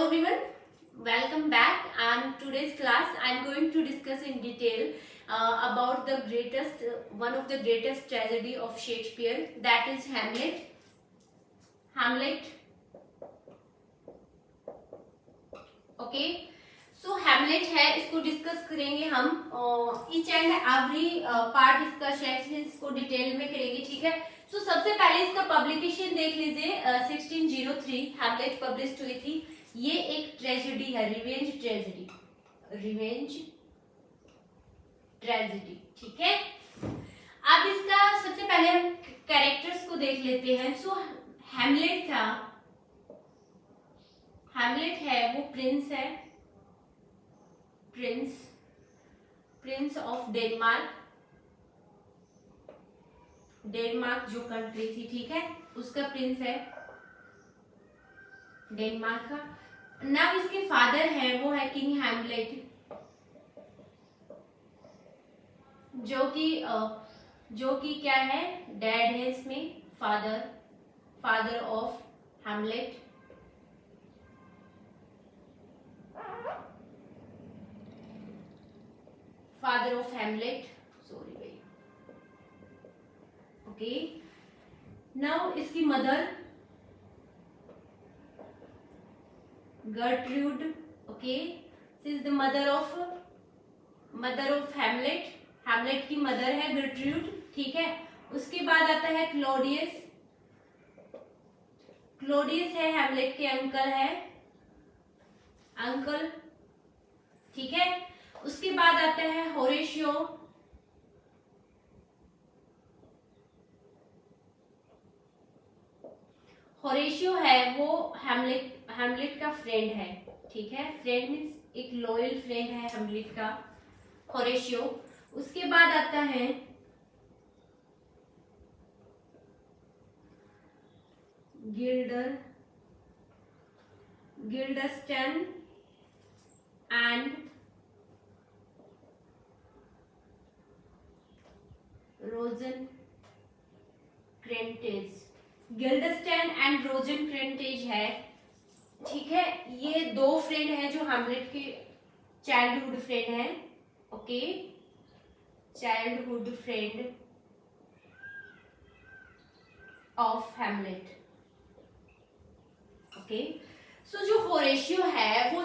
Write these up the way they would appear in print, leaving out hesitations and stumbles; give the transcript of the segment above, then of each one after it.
everyone, welcome back, and today's class I am going to discuss in detail about one of the greatest tragedy of Shakespeare, that is Hamlet. Okay, so Hamlet है, इसको discuss करेंगे हम। Each and every part इसका section इसको detail में करेंगे, ठीक है। सो सबसे पहले इसका पब्लिकेशन देख लीजिए, 1603 हैमलेट पब्लिश हुई थी। ये एक ट्रेजेडी है, रिवेंज ट्रेजेडी, ठीक है। अब इसका सबसे पहले हम कैरेक्टर्स को देख लेते हैं। सो हैमलेट है, वो प्रिंस है, प्रिंस ऑफ डेनमार्क जो कंट्री थी, ठीक है, उसका प्रिंस है डेनमार्क का। नाउ इसके फादर है, वो है किंग हैमलेट, जो कि क्या है, डैड है इसमें, father of Hamlet. Father of Hamlet, sorry भाई, ओके। नाउ इसकी mother Gertrude, okay, she is the mother of Hamlet की मदर है गर्ट्रूड, ठीक है। उसके बाद आता है क्लोडियस है हैमलेट के अंकल, ठीक है। उसके बाद आता है होरेशियो है, वो हैमलेट का फ्रेंड है, ठीक है। फ्रेंड मीन्स एक लॉयल फ्रेंड है हैमलेट का, होरेशियो। उसके बाद आता है गिल्डस्टन एंड रोजेनक्रेंटेज है, ठीक है। ये दो फ्रेंड हैं जो हैमलेट के चाइल्डहुड फ्रेंड हैं, okay, childhood friend of Hamlet, okay. So जो होरेशियो है वो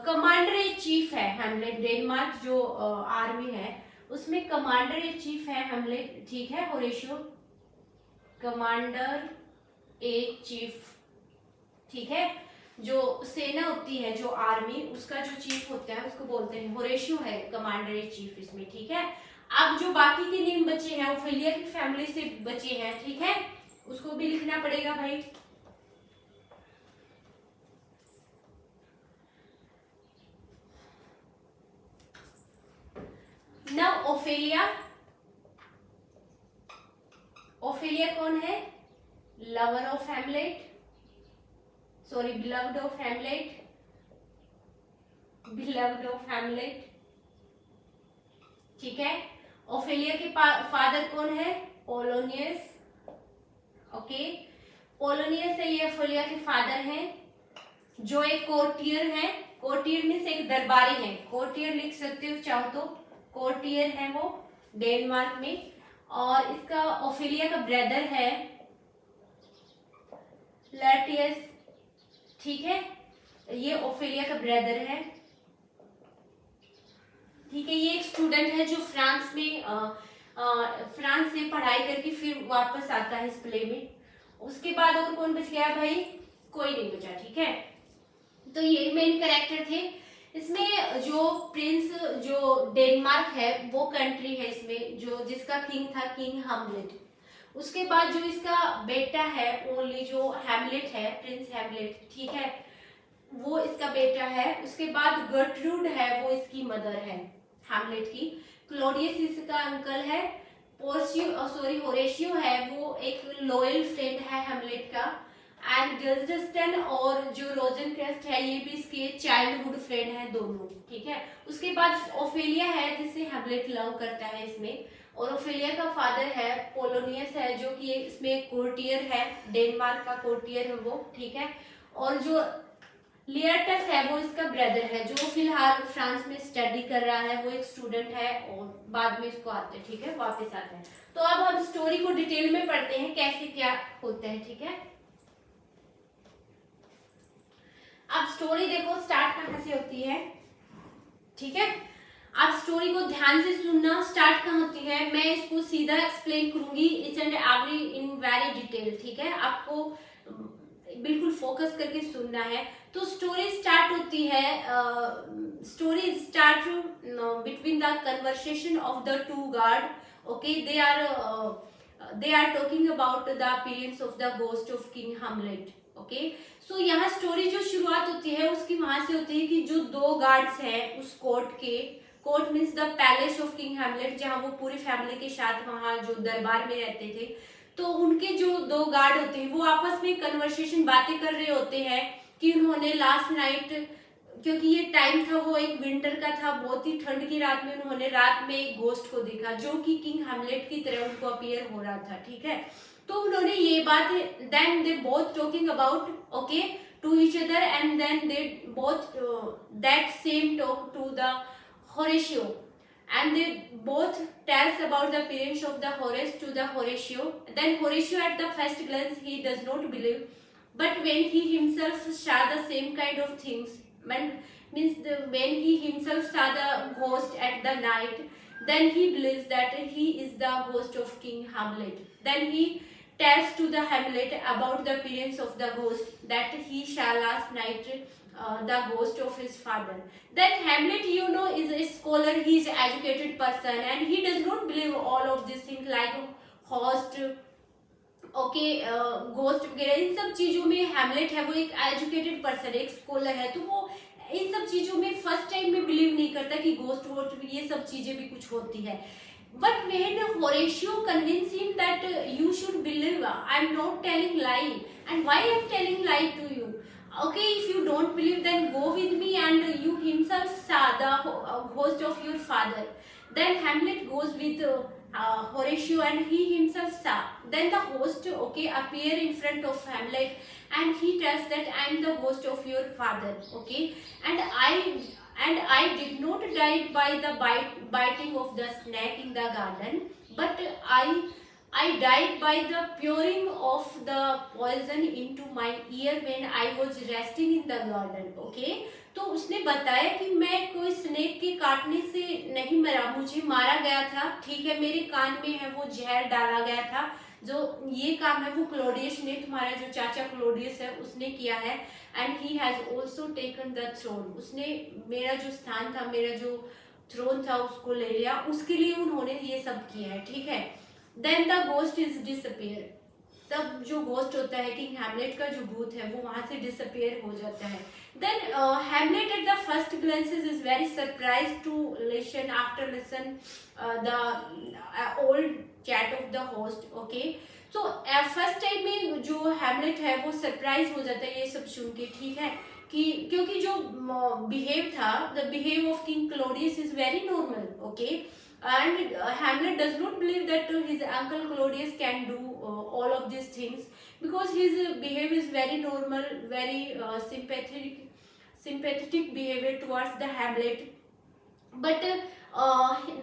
कमांडर इन चीफ है हैमलेट, डेनमार्क जो आर्मी है उसमें कमांडर इन चीफ है हैमलेट, ठीक है। होरेशियो कमांडर ए चीफ, ठीक है। जो सेना होती है, जो आर्मी, उसका जो चीफ होता है उसको बोलते हैं होरेशियो है कमांडर ए चीफ इसमें, ठीक है। अब जो बाकी के नेम बचे हैं ओफेलिया की फैमिली से बचे हैं, ठीक है, उसको भी लिखना पड़ेगा भाई। नाउ ओफेलिया कौन है, lover of Hamlet, sorry beloved of Hamlet, ठीक है। ओफेलिया के फादर कौन है, पोलोनियस, ओके। पोलोनियस है, ये ओफेलिया के फादर हैं, जो एक कोर्टियर है। कोर्टियर मीन्स एक दरबारी है, कोर्टियर लिख सकते हो चाहो तो, कोर्टियर है वो डेनमार्क में। और इसका ओफेलिया का ब्रदर है लर्टियस, ठीक है, ये ओफेलिया का ब्रदर है, ठीक है। ये एक स्टूडेंट है जो फ्रांस से पढ़ाई करके फिर वापस आता है इस प्ले में। उसके बाद और कौन बच गया भाई, कोई नहीं बचा, ठीक है। तो ये मेन कैरेक्टर थे इसमें। जो प्रिंस जो डेनमार्क है वो कंट्री है इसमें, जो जिसका किंग था किंग हैमलेट। उसके बाद जो इसका बेटा है ओनली, जो हैमलेट है, प्रिंस हैमलेट, ठीक है, वो इसका बेटा है। उसके बाद गर्ट्रूड है, वो इसकी मदर है हैमलेट की। क्लोडियस इसका अंकल है। होरेशियो है, वो एक लॉयल फ्रेंड है हैमलेट का। एंड गिल्डस्टन और जो रोजेनक्रेस्ट है, ये भी इसके चाइल्डहुड फ्रेंड है दोनों, ठीक है। उसके बाद ओफेलिया है, जिसे हैमलेट लव करता है इसमें, और ओफेलिया का फादर है पोलोनियस है, जो कि इसमें कोर्टियर है, डेनमार्क का कोर्टियर है वो, ठीक है। और जो लियरटस है वो इसका ब्रदर है, जो फिलहाल फ्रांस में स्टडी कर रहा है, वो एक स्टूडेंट है और बाद में इसको आते हैं, ठीक है, वापस आते हैं। तो अब हम स्टोरी को डिटेल में पढ़ते हैं कैसे क्या होता है, ठीक है। अब स्टोरी देखो स्टार्ट कहाँ से होती है, ठीक है। आप स्टोरी को ध्यान से सुनना, स्टार्ट कहाँ होती है, मैं इसको सीधा एक्सप्लेन करूंगी each and every in very detail, ठीक है। आपको बिल्कुल फोकस करके सुनना है। तो स्टोरी स्टार्ट होती है, story start between the conversation of the two guard, okay. They are talking about the appearance of the ghost of king Hamlet, okay. So यहाँ स्टोरी जो शुरुआत होती है उसकी वहां से होती है कि जो दो गार्ड्स हैं उस कोर्ट के, court means the palace of king Hamlet, जहाँ वो पूरी फैमिली के साथ वहां जो दरबार में रहते थे, तो उनके जो दो गार्ड होते हैं वो आपस में कन्वर्सेशन बातें कर रहे होते हैं कि उन्होंने लास्ट नाइट, क्योंकि ये टाइम था वो एक विंटर का था, बहुत ही ठंड की रात में उन्होंने रात में एक घोस्ट को देखा जो कि किंग हैमलेट की तरह उनको अपीयर हो रहा था, ठीक है। तो उन्होंने ये बात, then they both talking about, okay, to each other, and then they both that same talk to the Horatio, and they both tells about the appearance of the Horace to the Horatio. Then Horatio at the first glance he does not believe, but when he himself saw the same kind of things, when he himself saw the ghost at the night, then he believes that he is the ghost of King Hamlet. Then he tells to the Hamlet about the appearance of the ghost that he saw last night, the ghost of his father. Then Hamlet, you know, is a scholar, he is an educated person, and he does not believe all of these things like host, okay, ghost वगैरह, इन सब चीजों में Hamlet है वो एक educated person, एक scholar है, तो वो इन सब चीजों में फर्स्ट टाइम में बिलीव नहीं करता कि घोस्ट वोस्ट ये सब चीजें भी कुछ होती है। But when Horatio convinced him that you should believe, I am not telling lie, and why I am telling lie to you? Okay, if you don't believe, then go with me and you himself saw the ghost of your father. Then Hamlet goes with Horatio and he himself saw. Then the host, okay, appear in front of Hamlet and he tells that I am the ghost of your father, okay, and I did not die by the biting of the snake in the garden, but I died by the pouring of the poison into my ear when I was resting in the garden, okay। तो उसने बताया कि मैं कोई snake के काटने से नहीं मरा, मुझे मारा गया था, ठीक है, मेरे कान में है वो जहर डाला गया था। जो ये काम है वो क्लोडियस ने, तुम्हारा जो चाचा क्लोडियस है उसने किया है, and he has also taken the throne, उसने मेरा जो स्थान था, मेरा जो थ्रोन था उसको ले लिया, उसके लिए उन्होंने ये सब किया है, ठीक है। Then the ghost is disappear, तब जो घोस्ट होता है किंग हैमलेट का जो भूत है वो वहां से डिसअपियर हो जाता है। Then Hamlet at the first glances is very surprise to listen after listen the old chat of the host, okay. So first time में जो हैमलेट है वो सरप्राइज हो जाता है ये सब सुन के, ठीक है, कि क्योंकि जो बिहेव था, the behave of king Claudius is very normal, okay, and Hamlet does not believe that his uncle Claudius can do all of these things because his behavior is very normal, very sympathetic behavior towards the Hamlet, but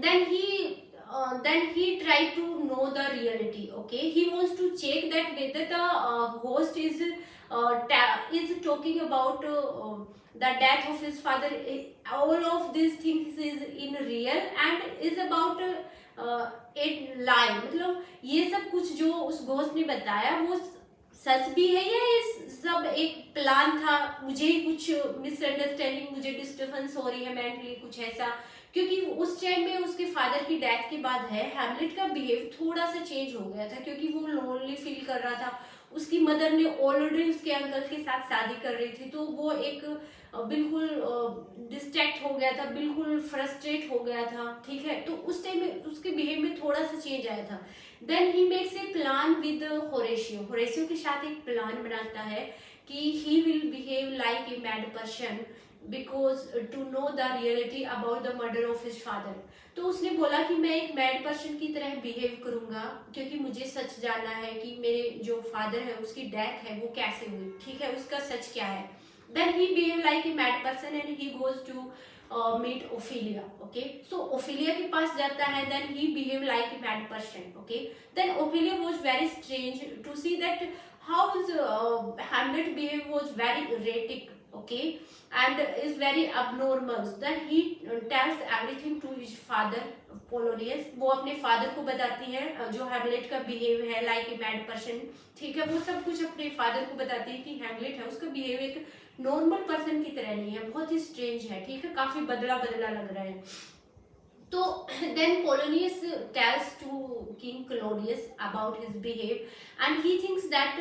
then he tried to know the reality, okay, he wants to check that whether the ghost is talking about the death of his father, all of these things is in real and is about it lie, मतलब ये सब कुछ जो उस ghost ने बताया वो सच भी है या ये सब एक प्लान था, मुझे कुछ मिसअंडरस्टैंडिंग, मुझे डिस्टर्बेंस हो रही है मेंटली, कुछ ऐसा। क्योंकि उस टाइम में उसके फादर की डेथ के बाद है हैमलेट का बिहेव थोड़ा सा चेंज हो गया था, क्योंकि वो लोनली फील कर रहा था, उसकी मदर ने ऑलरेडी उसके अंकल के साथ शादी कर रही थी, तो वो एक बिल्कुल डिस्ट्रैक्ट हो गया था, बिल्कुल फ्रस्ट्रेट हो गया था, ठीक है। तो उस टाइम में उसके बिहेव में थोड़ा सा चेंज आया था। Then he makes a plan with Horatio, Horatio के साथ एक प्लान बनाता है कि he will behave like a mad person because to know the reality about the murder of his father. तो उसने बोला कि मैं एक मैड पर्सन की तरह बिहेव करूंगा क्योंकि मुझे सच जानना है कि मेरे जो फादर है उसकी डेथ है वो कैसे हुई, ठीक है, उसका सच क्या है। Then he behave like a mad person and he goes to meet Ophelia. Okay, so Ophelia के पास जाता है. Then he behave like a mad person. Okay, then Ophelia was very strange to see that how is Hamlet behave was very erratic. Okay, and is very abnormal. Then he tells everything to his father Polonius. वो अपने father को बताती है जो Hamlet का behave है like a mad person. ठीक है, वो सब कुछ अपने फादर को बताती है कि हैमलेट है उसका बिहेव एक नॉर्मल पर्सन की तरह नहीं है, बहुत ही स्ट्रेंज है. ठीक है, काफी बदला बदला लग रहा है. तो then Polonius tells to King Claudius about his behave and he thinks that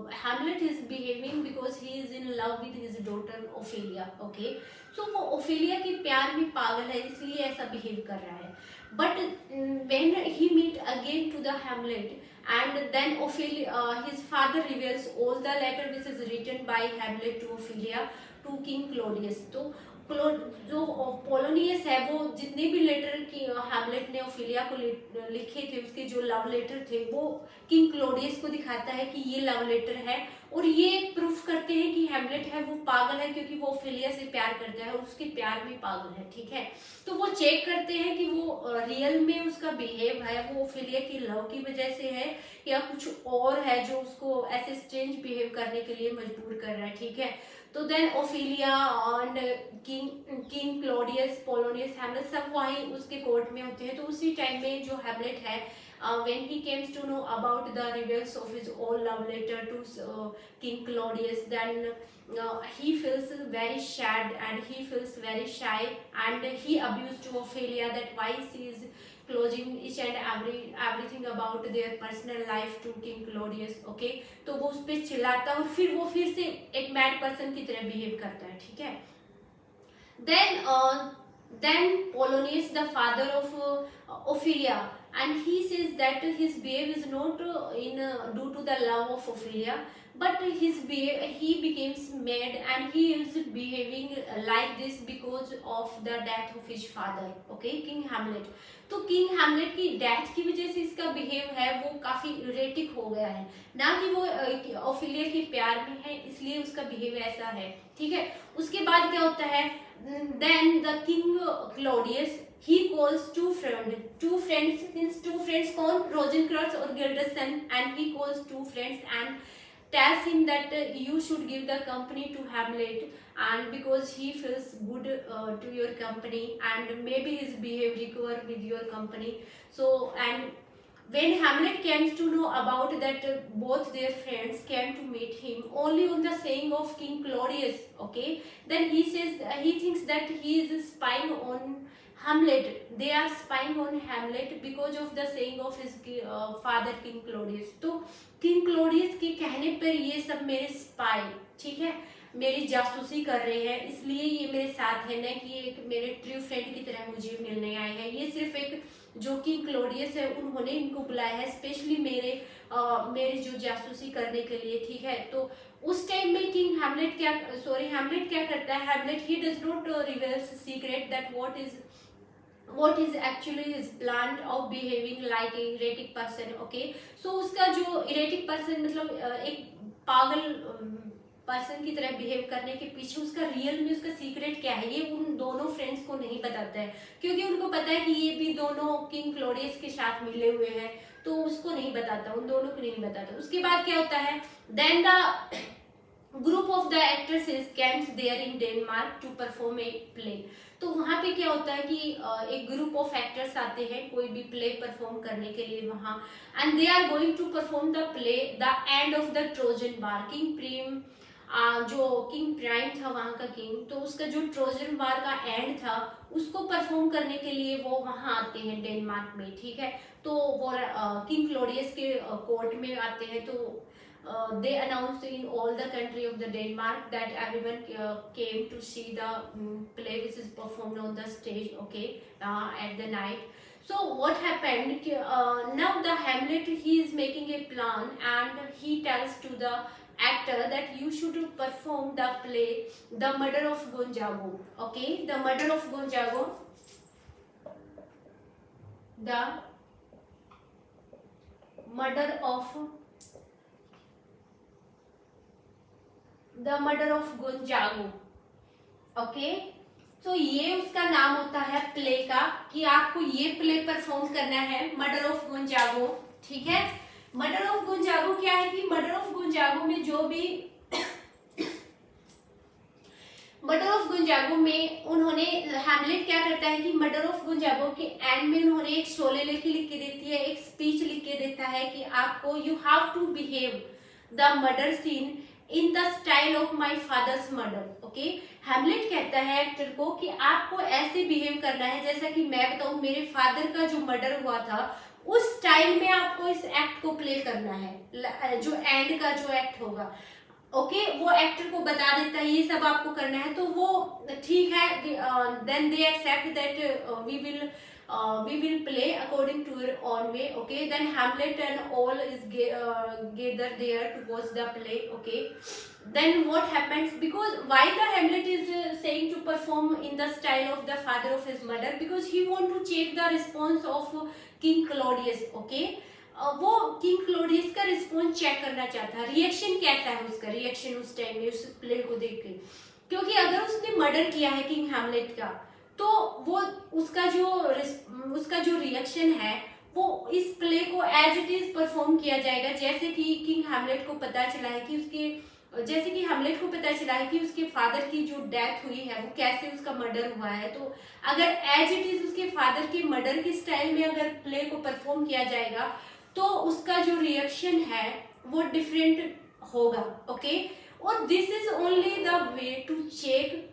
Hamlet is behaving because he is in love with his daughter Ophelia. Okay, so वो Ophelia के प्यार में पागल है इसलिए ऐसा behave कर रहा है. But when he meet again to the Hamlet and then Ophelia, his father reveals all the letter which is written by Hamlet to Ophelia to King Claudius. तो जो पोलोनियस है वो जितने भी लेटर की हैमलेट ने ओफिलिया को लिखे थे उसके जो लव लेटर थे वो किंग क्लोडियस को दिखाता है कि ये लव लेटर है और ये प्रूफ करते हैं कि हैमलेट है वो पागल है क्योंकि वो ओफिलिया से प्यार करता है और उसके प्यार में पागल है. ठीक है, तो वो चेक करते हैं कि वो रियल में उसका बिहेव है वो ओफिलिया की लव की वजह से है या कुछ और है जो उसको ऐसे स्ट्रेंज बिहेव करने के लिए मजबूर कर रहा है. ठीक है, तो then Ophelia and king Claudius Polonius Hamlet सब वहीं उसके कोर्ट में होते हैं. तो उसी टाइम में जो हैमलेट है when he came to know about the reveals of his own love letter to King Claudius, then he feels very sad and he feels very shy and he abused to Ophelia that why she is closing each and everything about their personal life to King Claudius. Okay, तो वो उस पर चिल्लाता है और फिर वो फिर से एक मैड पर्सन की तरह बिहेव करता है. ठीक है, then Polonius the father of Ophelia and he says that his behavior is not due to the love of Ophelia but he becomes mad and he is behaving like this because of the death of his father. Okay, King Hamlet. तो king Hamlet की death की वजह से इसका behave है वो काफी erratic हो गया है, ना कि वो ओफिलिया के प्यार में है इसलिए उसका बिहेव ऐसा है. ठीक है, उसके बाद क्या होता है, then the king Claudius he calls two friends means two friends कौन, रोजेनक्रॉस और गिल्डसन, and he calls two friends and tells him that you should give the company to Hamlet and because he feels good to your company and maybe his behavior recover with your company. So and when Hamlet came to know about that both their friends came to meet him only on the saying of King Claudius. Okay, then he says he thinks that he is spying on Hamlet. They are spying on Hamlet because of the saying of his father King Claudius. तो king Claudius के कहने पर ये सब मेरे spy, ठीक है, मेरी जासूसी कर रहे हैं इसलिए ये मेरे साथ है, ना कि एक मेरे ट्रू फ्रेंड की तरह मुझे मिलने आए हैं. ये सिर्फ एक जो किंग क्लोडियस है उन्होंने इनको बुलाया है स्पेशली मेरे जो जासूसी करने के लिए. ठीक है, तो उस टाइम में किंग हैमलेट क्या करता है, Hamlet he does not reveals secret that what is actually his plan of behaving like a erratic person. Okay, so उसका जो erratic person मतलब एक पागल पर्सन की तरह बिहेव करने के पीछे उसका रियल में उसका सीक्रेट क्या है ये उन दोनों फ्रेंड्स को नहीं बताता है क्योंकि उनको पता है कि ये भी दोनों किंग क्लोडियस के साथ मिले हुए हैं, तो उसको नहीं बताता, उन दोनों को नहीं बताता. उसके बाद क्या होता है, then the group of the actresses comes there in Denmark to perform a play. तो वहाँ पे क्या होता है कि एक ग्रुप ऑफ एक्टर्स आते हैं कोई भी प्ले परफॉर्म करने के लिए वहाँ, and they are going to perform the play the end of the Trojan war. King Priam जो किंग प्राइम था वहाँ का किंग, तो उसका जो ट्रोजन वार का एंड था उसको परफॉर्म करने के लिए वो वहाँ आते हैं डेनमार्क में. ठीक है, तो वो किंग क्लोडियस के कोर्ट में आते हैं. तो they announced in all the country of the Denmark that everyone came to see the play which is performed on the stage. Okay, at the night. So what happened, now the Hamlet he is making a plan and he tells to the actor that you should perform the play The Murder of Gonzago. Okay, The Murder of Gonzago, The Murder of the murder of गोंजागो। Okay, तो ये उसका नाम होता है play का, कि आपको ये प्ले परफॉर्म करना है, मर्डर ऑफ गोंजागो। ठीक है, मर्डर ऑफ गोंजागो क्या है कि मर्डर ऑफ गोंजागो में जो भी मर्डर ऑफ गोंजागो में उन्होंने, हैमलेट क्या करता है कि मर्डर ऑफ गोंजागो के एंड में उन्होंने एक शोले लेके लिख के देती है, एक स्पीच लिख के देता है कि आपको you have to behave the murder scene in the style of my father's murder. Okay, Hamlet कहता है एक्टर को कि आपको ऐसे बिहेव करना है जैसा कि मैं बताऊं मेरे फादर का जो मर्डर हुआ था उस स्टाइल में आपको इस एक्ट को प्ले करना है, जो एंड का जो एक्ट होगा। ओके, वो एक्टर को बता देता है ये सब आपको करना है, तो वो ठीक है, then they accept that we will play according to your own way. Okay, then Hamlet and all is gathered there to watch the play. Okay, then what happens, because why the Hamlet is saying to perform in the style of the father of his mother, because he want to check the response of King Claudius. Okay, वो king Claudius का response check करना चाहता है, reaction कैसा है उसका, reaction उस time में उस प्ले को देख के, क्योंकि अगर उसने मर्डर किया है किंग हैमलेट का तो वो उसका जो रिएक्शन है वो इस प्ले को एज इट इज परफॉर्म किया जाएगा, जैसे कि किंग हैमलेट को पता चला है कि उसके फादर की जो डेथ हुई है वो कैसे उसका मर्डर हुआ है। तो अगर एज इट इज उसके फादर के मर्डर के स्टाइल में अगर प्ले को परफॉर्म किया जाएगा तो उसका जो रिएक्शन है वो डिफरेंट होगा। ओके, और this is only the way to check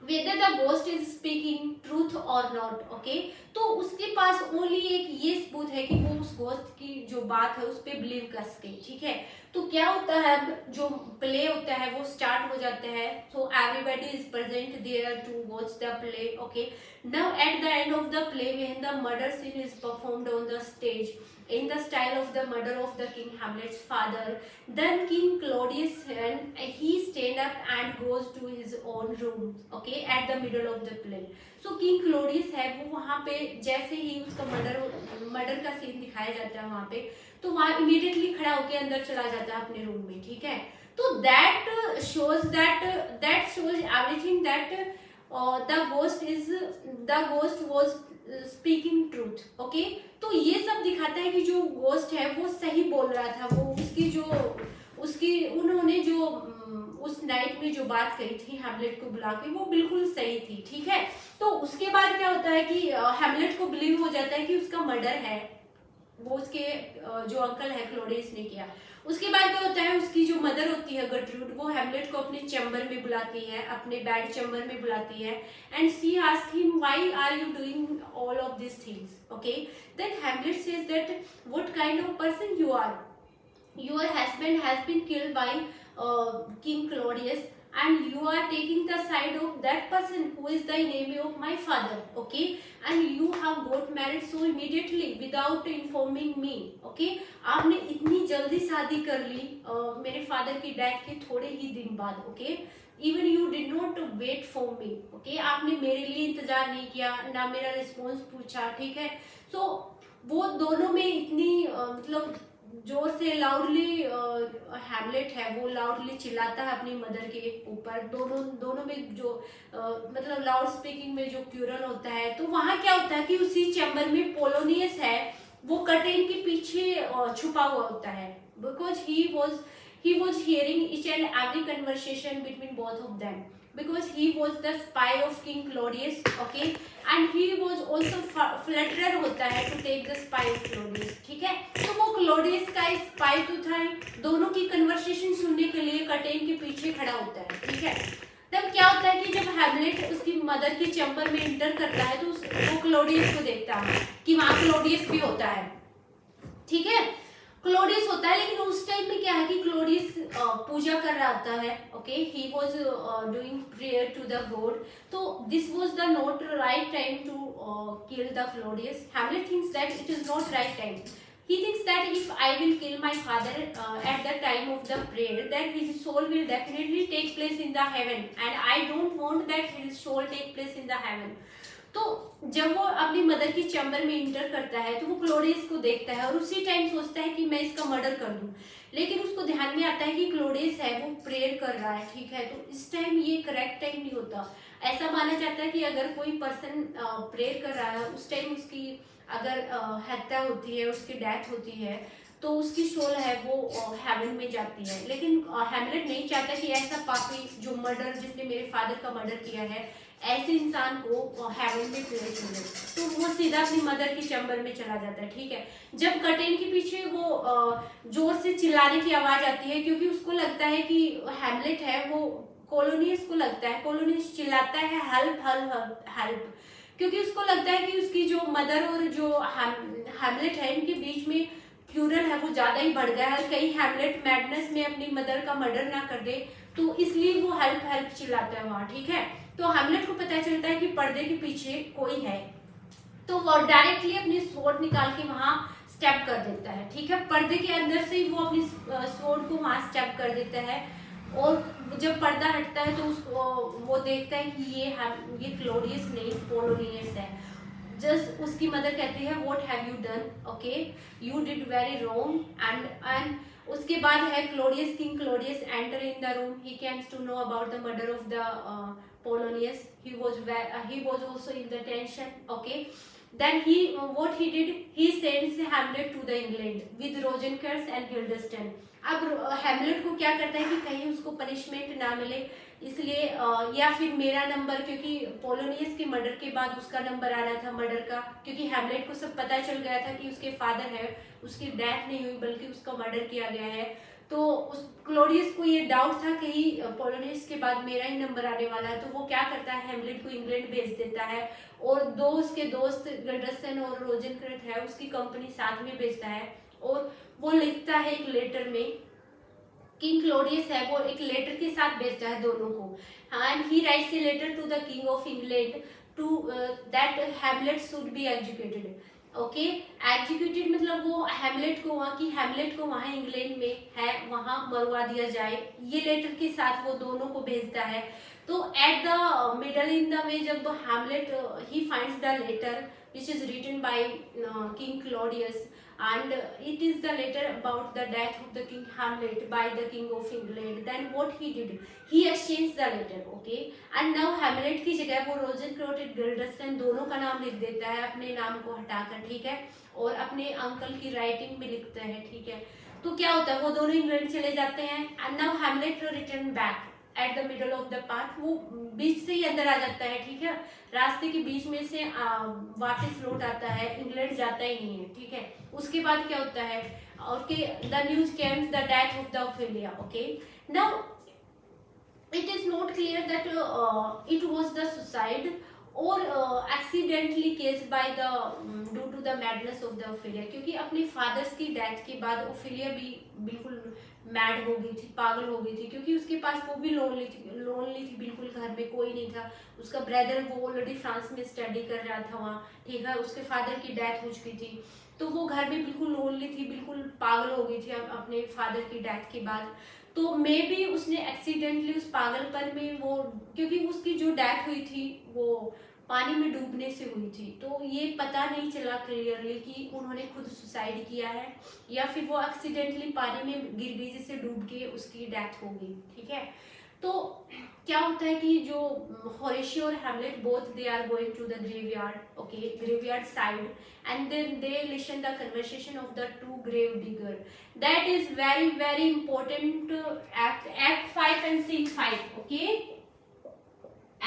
whether the ghost is speaking truth or not. Okay, तो उसके पास ओनली एक ये सबूत है कि वो उस घोस्ट की जो बात है उस पर बिलीव कर सके। ठीक है, तो क्या होता है, अब जो प्ले होता है वो स्टार्ट हो जाता है, so everybody is present there to watch the play. Okay, now at the end of the play when the murder scene is performed on the stage in the style of the murder of the king Hamlet's father, then King Claudius and he stand up and goes to his own room. Okay, at the middle of the play. So King Claudius है वो वहाँ पे जैसे ही उसका murder का scene दिखाया जाता है वहाँ पे, तो वहाँ इमीडिएटली खड़ा होकर अंदर चला जाता है अपने रूम में। ठीक है, तो that shows everything that the ghost was speaking truth. Okay, तो ये सब दिखाता है कि जो गोस्ट है वो सही बोल रहा था, वो उन्होंने जो उस नाइट में जो बात कही थी हैमलेट को बुला के वो बिल्कुल सही थी। ठीक है, तो उसके बाद क्या होता है कि हैमलेट को बिलीव हो जाता है कि उसका मर्डर है वो उसके जो अंकल है क्लोडियस ने किया। उसके बाद क्या होता है, उसकी जो मदर होती है गर्ट्रूड वो हैमलेट को अपने चैम्बर में बुलाती है, अपने बेड चैम्बर में बुलाती है, and she asks him why are you doing all of this things. Okay, then Hamlet says that what kind of person you are, your husband has been killed by king Claudius and you are taking the side of that person who is the enemy of my father. Okay, and you have got married so immediately without informing me. Okay, आपने इतनी जल्दी शादी कर ली मेरे father की death के थोड़े ही दिन बाद। Okay, even you did not wait for me. Okay, आपने मेरे लिए इंतजार नहीं किया, ना मेरा रिस्पॉन्स पूछा। ठीक है, so वो दोनों में इतनी मतलब जोर से लाउडली हैमलेट है वो लाउडली चिल्लाता है अपनी मदर के ऊपर, दोनों में जो मतलब लाउड स्पीकिंग में जो क्यूरल होता है। तो वहां क्या होता है कि उसी चैम्बर में पोलोनियस है वो कर्टेन के पीछे छुपा हुआ होता है, because he was hearing each and every conversation between both of them, because he was the spy of King Claudius. Okay, and he was also flatterer होता है to take the spy of Claudius. ठीक है, तो वो Claudius का spy तो था, दोनों की कन्वर्सेशन सुनने के लिए कर्टेन के पीछे खड़ा होता है। ठीक है, तब क्या होता है कि जब हैमलेट उसकी मदर के चैम्बर में इंटर करता है तो वो क्लोडियस को देखता है कि वहां क्लोडियस भी होता है। ठीक है, क्लोडियस होता है, लेकिन उस टाइम में क्या है कि क्लोडियस पूजा कर रहा होता है। Okay, he was doing prayer to the god, तो this was the not right time to kill the Claudius. Hamlet thinks that it is not right time. He thinks that if I will kill my father at the time of the prayer, then his soul will definitely take place in the heaven, and I don't want that his soul take place in the heaven. तो जब वो अपनी mother की chamber में inter करता है तो वो क्लोडियस को देखता है और उसी टाइम सोचता है कि मैं इसका मर्डर कर दूं, लेकिन उसको ध्यान में आता है कि क्लोडियस है वो वो प्रेयर कर रहा है, ठीक है, तो इस टाइम ये करेक्ट टाइम नहीं होता। ऐसा माना जाता है कि अगर कोई पर्सन प्रेयर कर रहा है उस टाइम उसकी अगर हत्या होती है, उसकी डेथ होती है, तो उसकी सोल है वो हेवन में जाती है। लेकिन हैमलेट नहीं चाहता कि ऐसा पापी जो मर्डर, जिसने मेरे फादर का मर्डर किया है, ऐसे इंसान को हेवन में प्लेस मिले, तो वो सीधा अपनी मदर के चैम्बर में चला जाता है, ठीक है। जब कर्टेन के पीछे वो जोर से चिल्लाने की आवाज आती है, क्योंकि उसको लगता है कि हैमलेट है वो कॉलोनियस को लगता है, कॉलोनियस चिल्लाता है हेल्प हेल्प हेल्प, क्योंकि उसको लगता है कि उसकी जो मदर और जो हैमलेट है इनके बीच में फ्यूरल है वो ज्यादा ही बढ़ गया है, कहीं हैमलेट मैडनेस में अपनी मदर का मर्डर ना कर दे, तो इसलिए वो हेल्प हेल्प चिल्लाता है वहां, ठीक है। तो हैमलेट को पता चलता है कि पर्दे के पीछे कोई है, तो वो डायरेक्टली अपनी स्वॉर्ड निकाल के वहां स्टेप कर देता है, ठीक है। पर्दे के अंदर से ही वो अपनी स्वॉर्ड को वहां स्टेप कर देता है, और जब पर्दा हटता है तो उसको वो देखता है कि ये क्लोडियस नहीं पोलोनियस है। जस्ट उसकी मदर कहती है what have you done, okay, you did very wrong and उसके बाद है Claudius, king Claudius enter in the room, he comes to know about the murder of the Polonius. He was also in the tension, okay. Then what he did, he sends Hamlet to the England with Rosencrantz and Guildenstern. अब Hamlet को क्या करता है कि कहीं उसको punishment ना मिले, इसलिए या फिर मेरा नंबर, क्योंकि पोलोनियस के मर्डर के बाद उसका नंबर आना था मर्डर का, क्योंकि हैमलेट को सब पता चल गया था कि उसके फादर है, उसकी डेथ नहीं हुई बल्कि उसका मर्डर किया गया है। तो उस क्लोडियस को ये डाउट था कि पोलोनियस के बाद मेरा ही नंबर आने वाला है, तो वो क्या करता है हैमलेट को इंग्लैंड भेज देता है, और दो उसके दोस्त गिल्डस्टन और रोजेनक्रंथ है उसकी कंपनी साथ में भेजता है, और वो लिखता है एक लेटर में, किंग क्लोडियस है वो एक लेटर के साथ भेजता है दोनों को, and he writes a letter to the king of England to that Hamlet should be executed, okay. Executed मतलब वो हैमलेट को वहाँ की हैमलेट को वहाँ इंग्लैंड में है वहाँ मरवा दिया जाए, ये लेटर के साथ वो दोनों को भेजता है। तो at the middle in the way जब Hamlet he finds the letter which is written by King Claudius, and it is the letter about the death of the King Hamlet by the King of England. Then what he did, he exchanged the letter, okay, and now Hamlet की जगह वो रोजेनक्रॉथ और गिल्डस्टन दोनों का नाम लिख देता है अपने नाम को हटाकर, ठीक है, और अपने अंकल की राइटिंग में लिखता है, ठीक है। तो क्या होता है वो दोनों इंग्लैंड चले जाते हैं, and now Hamlet return back at the middle of the path, वो बीच से ही अंदर आ जाता है, ठीक है, रास्ते के बीच में से वापस लौट आता है, इंग्लैंड जाता ही नहीं है, ठीक है। उसके बाद क्या होता है, okay, the news comes the death of the Ophelia, okay. Now it is not clear that it was the suicide और accidentally case by the due to the madness of the Ophelia, क्योंकि अपने fathers की death के बाद Ophelia भी बिल्कुल mad हो गई थी, पागल हो गई थी, क्योंकि उसके पास वो भी लोनली थी बिल्कुल, घर में कोई नहीं था, उसका ब्रदर वो ऑलरेडी फ्रांस में स्टडी कर रहा था वहाँ, ठीक है, उसके फादर की डेथ हो चुकी थी, तो वो घर में बिल्कुल लोनली थी, बिल्कुल पागल हो गई थी अपने फादर की डेथ के बाद। तो मे भी उसने एक्सीडेंटली उस पागलपन में वो, क्योंकि उसकी जो डेथ हुई थी वो पानी में डूबने से हुई थी, तो ये पता नहीं चला क्लियरली कि उन्होंने खुद सुसाइड किया है या फिर वो एक्सीडेंटली पानी में गिर गई जिससे डूब के उसकी डेथ हो गई, ठीक है। तो क्या होता है कि जो होरेशियो और Hamlet both they are going to the graveyard, okay, graveyard side, and then they listen the conversation of the two grave digger, that is very very important act 5 and scene 5, okay,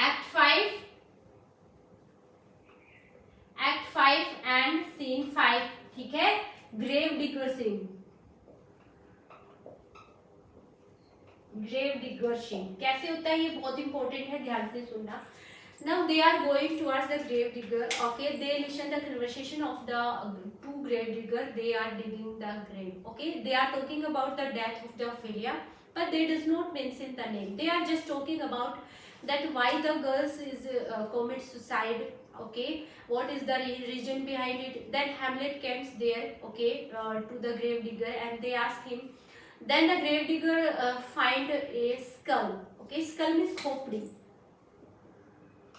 act 5 and scene 5, ठीक है, grave digger scene, grave digger scene कैसे होता है ये बहुत important है, ध्यान से सुनना। Now they are going towards the grave digger, okay, they listen the conversation of the two grave digger, they are digging the grave, okay, they are talking about the death of the Ophelia, but they does not mention the name, they are just talking about that why the girls is commit suicide, okay, what is the reason behind it. Then Hamlet comes there, okay, to the grave digger and they ask him, then the grave digger find a skull, okay, skull means खोपड़ी,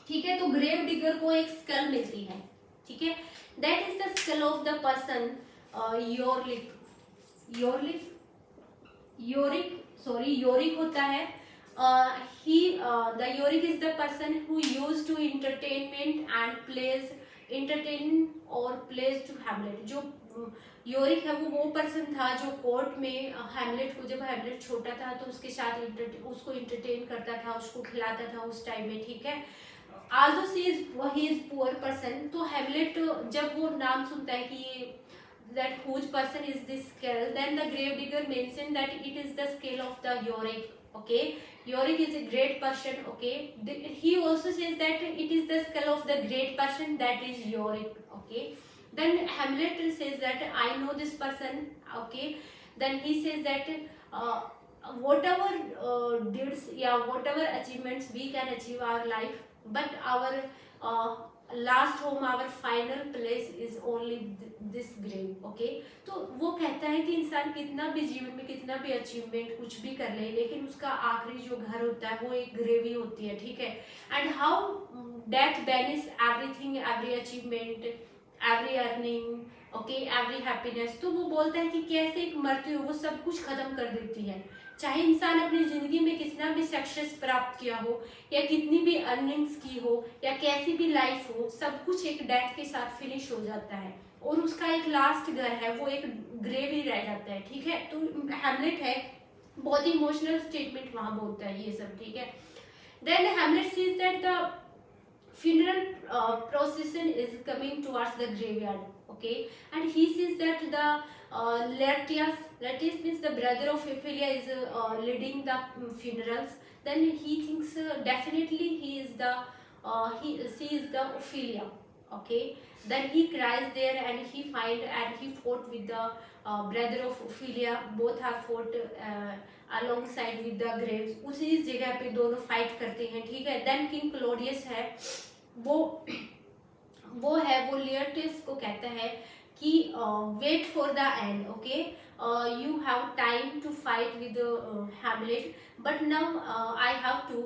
ठीक है, तो grave digger को एक school मिलती है, ठीक है, that is the skull of the person Yorick sorry Yorick होता है, he the Yorick is the person who use to entertainment and plays entertain और प्लेज टू हैमलेट। जो योरिक है वो पर्सन था जो कोर्ट में हैमलेट को, जब हैमलेट छोटा था तो उसके साथ उसको इंटरटेन करता था, उसको खिलाता था उस टाइम में, ठीक है। Aldous he is poor person, तो हैमलेट जब वो नाम सुनता है कि ये that whose person is this skull, then the gravedigger mentioned that it is the skull of the Yorick. Okay, Yorick is a great person. Okay, he also says that it is the skull of the great person, that is Yorick. Okay, then Hamlet says that I know this person. Okay, then he says that whatever deeds, yeah, whatever achievements we can achieve our life, but our last home our final place is only this grave. Okay, तो वो कहता है कि इंसान कितना भी जीवन में कितना भी अचीवमेंट कुछ भी कर ले, लेकिन उसका आखिरी जो घर होता है वो एक ग्रेव ही होती है, ठीक है। And how death banish everything, every achievement, every earning, okay, every happiness. तो वो बोलता है कि कैसे एक मृत्यु वो सब कुछ खत्म कर देती है, चाहे इंसान अपनी जिंदगी में कितना भी सक्सेस प्राप्त किया हो या कितनी भी अर्निंग्स की हो या कैसी भी लाइफ हो, सब कुछ एक डेथ के साथ फिनिश हो जाता है और उसका एक लास्ट घर है वो एक ग्रेव ही रह जाता है, ठीक है। तो हैमलेट है, बहुत ही इमोशनल स्टेटमेंट वहां बोलता है ये सब, ठीक है। Then Hamlet sees that the funeral procession is coming towards the graveyard, okay, and he says that the Laertius means the brother of Ophelia is leading the funerals. Then he thinks definitely she is the Ophelia, okay. Then he cries there and he fought with the brother of Ophelia. Both are fought alongside with the graves. उसी जगह पे दोनों fight करते हैं, ठीक है। Then king Claudius है, वो लियर्टिस को कहता है कि wait for the end, okay, you have time to fight with Hamlet, but now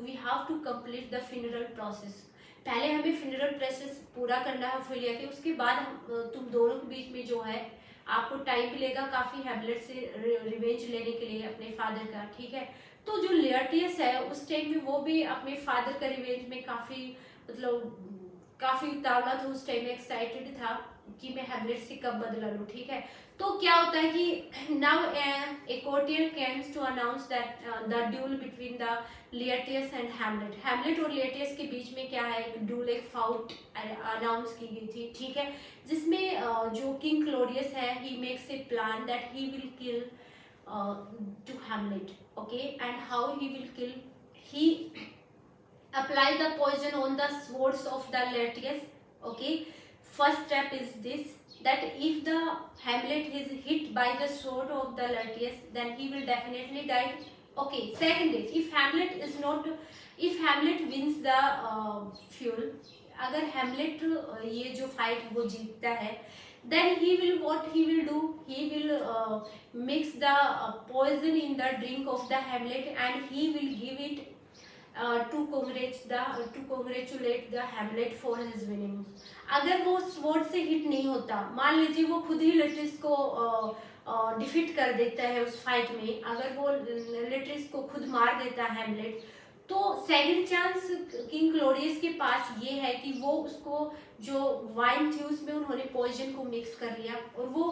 we have to complete the funeral process. पहले हमें फ्यूनरल प्रोसेस पूरा करना है ओफेलिया के, उसके बाद तुम दोनों के बीच में जो है आपको टाइम मिलेगा काफी हैमलेट से रिवेंज लेने के लिए अपने फादर का, ठीक है। तो जो लियर्टियस है उस टाइम में वो भी अपने फादर का रिवेंज में काफी काफी उतावला था, उस टाइम में एक्साइटेड था कि मैं हैमलेट से कब बदला लूं, ठीक है। तो क्या होता है कि now a courtier comes to announce that the duel between the Laertes and Hamlet. Hamlet और लियर्टियस के बीच में क्या है, एक ड्यूल, एक फाउट अनाउंस की गई थी, ठीक है, जिसमें जो किंग क्लोडियस है he makes a plan that he will kill to Hamlet, okay, and how he will kill, he apply the poison on the swords of the Laertius, okay. First step is this, that if the Hamlet is hit by the sword of the Laertius, then he will definitely die, okay. Second is, if Hamlet wins the fuel, अगर Hamlet ये जो fight वो जीतता है, then he will do, he will mix the poison in the drink of the Hamlet and he will give it to congratulate the Hamlet for his winning. अगर वो sword से hit नहीं होता, मान लीजिए वो खुद ही लिट्रिस को डिफीट कर देता है उस फाइट में, अगर वो लिट्रिस को खुद मार देता है हैमलेट, तो सेकंड चांस किंग क्लोडियस के पास ये है कि वो उसको जो वाइन थी उसमें उन्होंने पॉइजन को मिक्स कर लिया और वो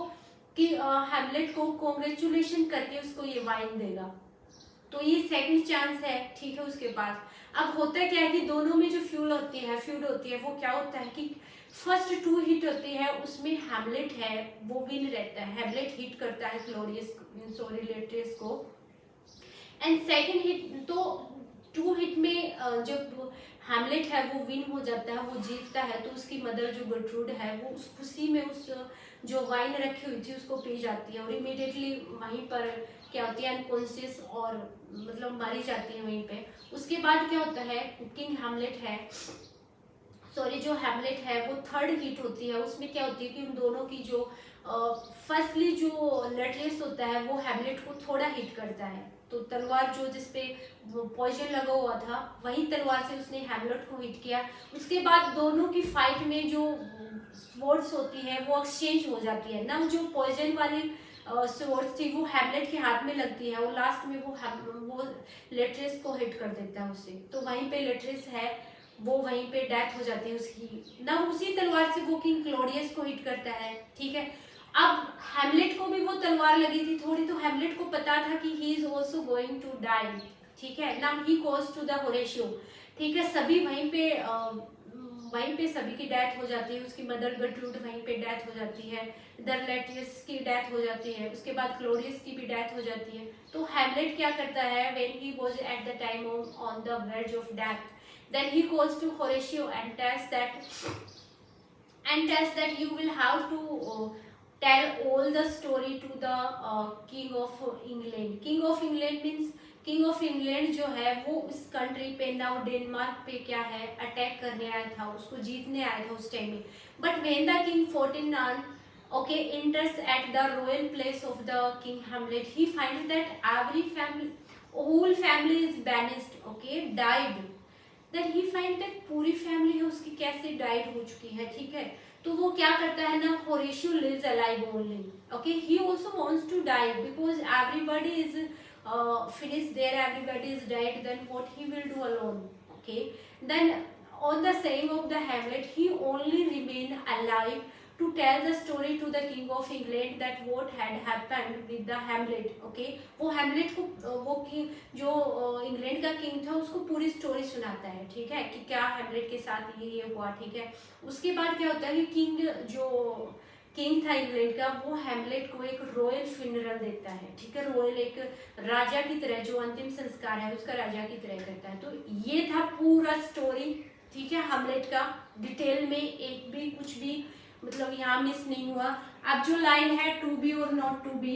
कि हैमलेट को कॉन्ग्रेचुलेशन करके उसको ये वाइन देगा, तो ये सेकंड चांस है, ठीक है, उसके पास। अब होता है क्या है कि दोनों में जो फ्यूड होती है वो क्या होता है कि फर्स्ट 2 हिट होते हैं उसमें हैमलेट है वो विन रहता है, हैमलेट हिट करता है लियर्टियस को, एंड सेकंड हिट तो 2 हिट में जब हैमलेट है वो विन हो जाता है, वो जीतता है, तो उसकी मदर जो गर्ट्रूड है वो उस खुशी में उस जो वाइन रखी हुई थी उसको पी जाती है और इमीडिएटली वहीं पर क्या होती है अनकॉन्शियस और मतलब मारी जाती है वहीं पे। उसके बाद क्या होता है, किंग हैमलेट है, सॉरी जो हैमलेट है वो थर्ड हिट होती है, उसमें क्या होती है कि उन दोनों की जो फर्स्टली जो लेटलेस होता है वो हैमलेट को थोड़ा हिट करता है, तो तलवार जो जिसपे पॉइजन लगा हुआ था वही तलवार से उसने हैमलेट को हिट किया। उसके बाद दोनों की फाइट में जो स्वर्ड्स होती है वो एक्सचेंज हो जाती है ना, जो पॉइजन वाली स्वॉर्ड्स थी वो हैमलेट के हाथ में लगती है और लास्ट में वो लेट्रिस को हिट कर देता है उससे। तो वहीं पे लेट्रिस है वो वहीं पे डेथ हो जाती है उसकी ना, उसी तलवार से वो किंग क्लॉडियस को हिट करता है, ठीक है। अब हैमलेट को भी वो तलवार लगी थी थोड़ी, तो हैमलेट को पता था कि he is also going to die, ठीक है ना। He calls to the Horatio, ठीक है। सभी वहीं पे सभी की डेथ हो जाती है। उसकी मदर गर्ट्रूड वहीं पे डेथ हो जाती है, लेट्रिस की डेथ हो जाती है, उसके बाद क्लोडियस की भी डेथ हो जाती है। तो हैमलेट क्या करता है, when he was at the time on the verge of death, then he calls to Horatio and tells that you will have to tell all the story to the king of England. King of England means king of England जो है वो उस country पे now Denmark पे क्या है attack करने आया था, उसको जीतने आया था उस टाइम में। But when the king Fortinbras enters at the royal place of the king Hamlet, he finds that whole family is banished, died. Then he finds that पूरी फैमिली है उसकी कैसे डाइड हो चुकी है, ठीक है। तो वो क्या करता है ना, Horatio lives alive only, he also wants to die because everybody is finished there, everybody is died, then what he will do alone, then on the saying of the Hamlet, he only remain alive to tell the story to the king of England that what had happened with the Hamlet, वो Hamlet को वो king जो England का king था उसको पूरी story सुनाता है, ठीक है, कि क्या हैमलेट के साथ ये हुआ, ठीक है। उसके बाद क्या होता है कि किंग था इंग्लैंड का, वो हैमलेट को एक रॉयल फ्यूनरल देता है, ठीक है। रॉयल एक राजा की तरह, जो अंतिम संस्कार है उसका राजा की तरह करता है। तो ये था पूरा स्टोरी, ठीक है, हैमलेट का डिटेल में, एक भी कुछ भी मतलब यहाँ मिस नहीं हुआ। अब जो लाइन है टू बी और नॉट टू बी,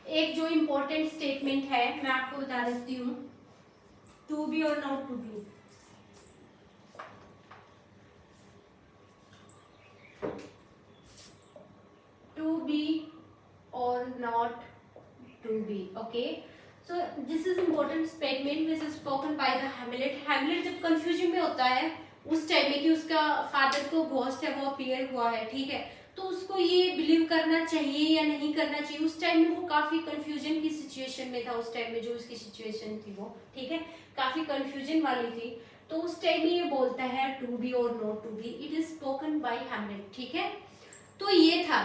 एक जो इम्पोर्टेंट स्टेटमेंट है मैं आपको बता देती हूँ, टू बी और not to be. To be और not to be, so this is important statement which is spoken by the Hamlet. Hamlet जब कंफ्यूजन में होता है उस टाइम में कि उसका फादर को घोस्ट है वो अपीयर हुआ है, ठीक है, तो उसको ये बिलीव करना चाहिए या नहीं करना चाहिए। उस टाइम में वो काफी कंफ्यूजन की सिचुएशन में था, उस टाइम में जो उसकी सिचुएशन थी वो, ठीक है, काफी कंफ्यूजन वाली थी। तो उस टाइम में ये बोलता है टू बी और not to be, it is spoken by Hamlet, ठीक है। तो ये था,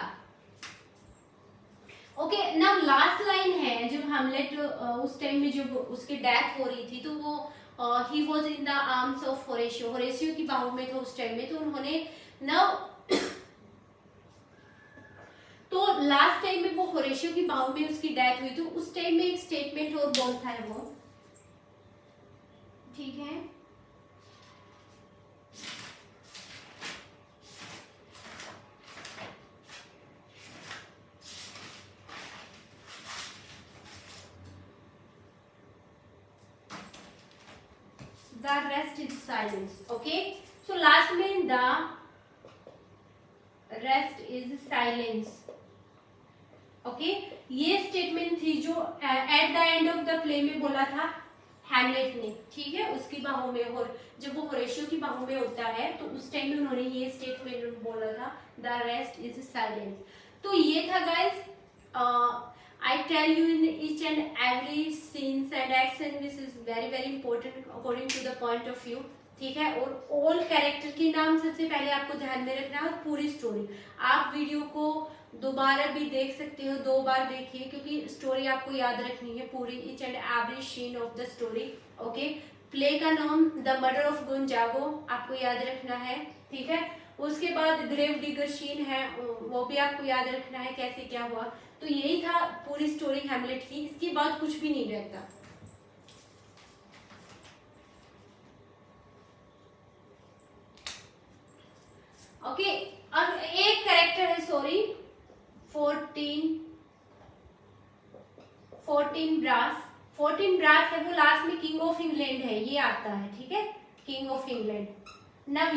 नाउ लास्ट लाइन है जब हैमलेट उस टाइम में जब उसकी डेथ हो रही थी तो वो he was in the arms of Horatio, Horatio की बाहों में था उस टाइम में। तो उन्होंने तो लास्ट टाइम में वो होरेशियो की बाहों में उसकी डेथ हुई, तो उस टाइम में एक स्टेटमेंट और बोलता है वो, ठीक है। The rest is silence, so last में the rest is silence, ये स्टेटमेंट थी जो eight the end of the play में बोला था हैमलेट ने, ठीक है, उसकी बाहों में, और जब वो होरेशियो की बाहों में होता है तो उस टाइम में उन्होंने ये स्टेटमेंट बोला था, द रेस्ट इज साइलेंस। तो ये था guys, I tell you in each and every scenes and action which is very very important according to the point of view, ठीक है। और all कैरेक्टर के नाम सबसे पहले आपको ध्यान में रखना है, और पूरी स्टोरी आप वीडियो को दोबारा भी देख सकते हो, 2 बार देखिए, क्योंकि स्टोरी आपको याद रखनी है पूरी, each and every scene of the story, play का नाम द मर्डर ऑफ गुंजागो आपको याद रखना है, ठीक है। उसके बाद ग्रेव डिगर सीन है वो भी आपको याद रखना है कैसे क्या हुआ। तो यही था पूरी स्टोरी हैमलेट की, इसके बाद कुछ भी नहीं रहता। अब एक कैरेक्टर है, सॉरी, 14 ब्रास है, वो लास्ट में किंग ऑफ इंग्लैंड है, ये आता है, ठीक है, किंग ऑफ इंग्लैंड। नब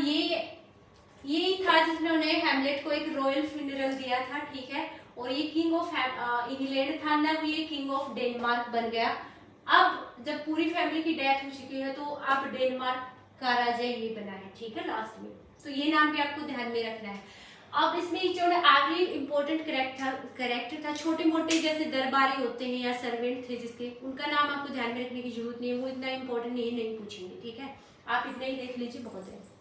यही था जिसने हैमलेट को एक रॉयल फ्यूनरल दिया था, ठीक है, और ये किंग ऑफ इंग्लैंड था, नब ये किंग ऑफ डेनमार्क बन गया। अब जब पूरी फैमिली की डेथ हो चुकी है तो अब डेनमार्क का राजा ये बना है, ठीक है, लास्ट में। तो ये नाम भी आपको ध्यान में रखना है। अब इसमें जो आखिरी इम्पोर्टेंट करेक्टर था, छोटे मोटे जैसे दरबारी होते हैं या सर्वेंट थे जिसके, उनका नाम आपको ध्यान में रखने की जरूरत नहीं है, वो इतना इम्पोर्टेंट नहीं है, नहीं पूछेंगे, ठीक है। आप इतना ही देख लीजिए, बहुत है।